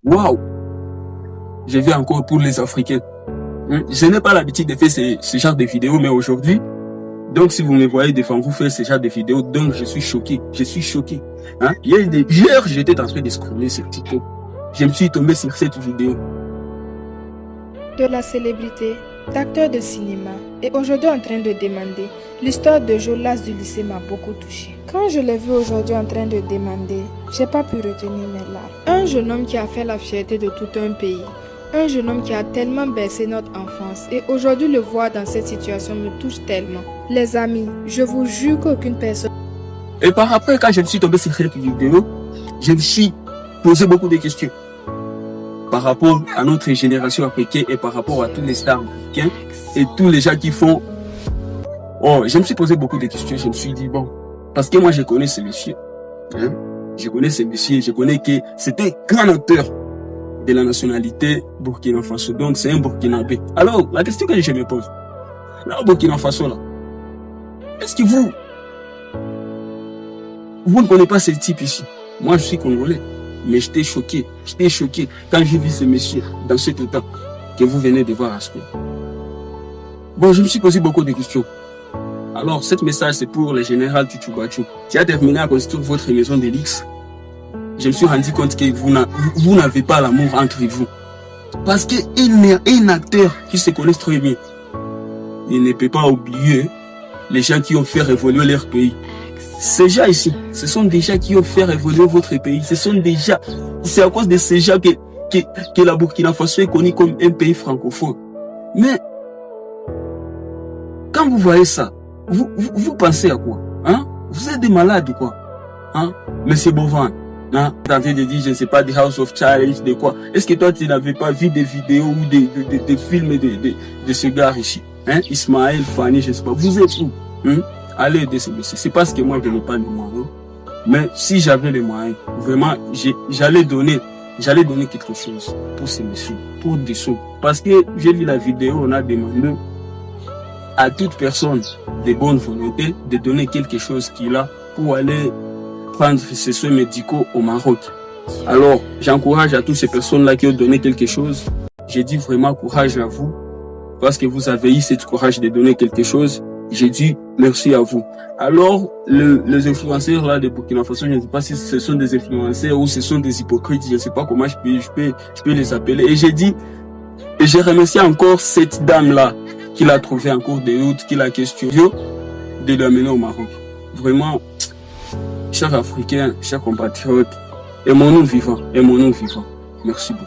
Waouh! Je vis encore pour les Africains. Je n'ai pas l'habitude de faire ce genre de vidéos, mais aujourd'hui, donc si vous me voyez devant vous faire ce genre de vidéos, donc je suis choqué. Je suis choqué. Hier, j'étais en train de scroller sur TikTok. Je me suis tombé sur cette vidéo. De la célébrité, d'acteur de cinéma, et aujourd'hui en train de demander. L'histoire de Jolas du lycée m'a beaucoup touchée. Quand je l'ai vu aujourd'hui en train de demander, j'ai pas pu retenir mes larmes. Un jeune homme qui a fait la fierté de tout un pays. Un jeune homme qui a tellement bercé notre enfance et aujourd'hui le voir dans cette situation me touche tellement. Les amis, je vous jure qu'aucune personne... Et par après, quand je me suis tombé sur cette vidéo, je me suis posé beaucoup de questions. Par rapport à notre génération africaine et par rapport à tous les stars africains et tous les gens qui font... Oh, je me suis posé beaucoup de questions. Je me suis dit, bon, parce que moi je connais ce monsieur. Je connais ce monsieur, je connais que c'était grand acteur de la nationalité Burkina Faso. Donc c'est un Burkinabé. Alors, la question que je me pose, là au Burkina Faso, là, est-ce que vous ne connaissez pas ce type ici? Moi je suis congolais, mais j'étais choqué quand j'ai vu ce monsieur dans cet état que vous venez de voir à ce point. Bon, je me suis posé beaucoup de questions. Alors, ce message, c'est pour le général Tutubachu, qui a terminé à construire votre maison de luxe. Je me suis rendu compte que vous n'avez pas l'amour entre vous. Parce qu'il y a un acteur qui se connaît très bien. Il ne peut pas oublier les gens qui ont fait évoluer leur pays. Ces gens ici, ce sont des gens qui ont fait évoluer votre pays. C'est à cause de ces gens que la Burkina Faso est connue comme un pays francophone. Mais, quand vous voyez ça, vous pensez à quoi? Vous êtes des malades ou quoi? Monsieur Bovan, tenté de dire, je ne sais pas, The House of Challenge, de quoi? Est-ce que toi, tu n'avais pas vu des vidéos ou des films de ce gars ici? Ismaël, Fanny, je ne sais pas. Vous êtes où? Allez aider ce monsieur. C'est parce que moi, je n'ai pas les moyens. Mais si j'avais les moyens, vraiment, j'allais donner quelque chose pour ce monsieur, pour des sous. Parce que j'ai vu la vidéo, on a demandé à toute personne de bonne volonté de donner quelque chose qu'il a pour aller prendre ses soins médicaux au Maroc. Alors, j'encourage à toutes ces personnes-là qui ont donné quelque chose. Je dis vraiment courage à vous parce que vous avez eu cette courage de donner quelque chose. J'ai dit merci à vous. Alors, les influenceurs là de Burkina Faso, je ne sais pas si ce sont des influenceurs ou ce sont des hypocrites, je ne sais pas comment je peux les appeler. Et j'ai dit, et j'ai remercié encore cette dame-là qui l'a trouvé en cours de route, qui l'a questionné, de l'amener au Maroc. Vraiment, chers Africains, chers compatriotes, aimons-nous vivants. Merci beaucoup.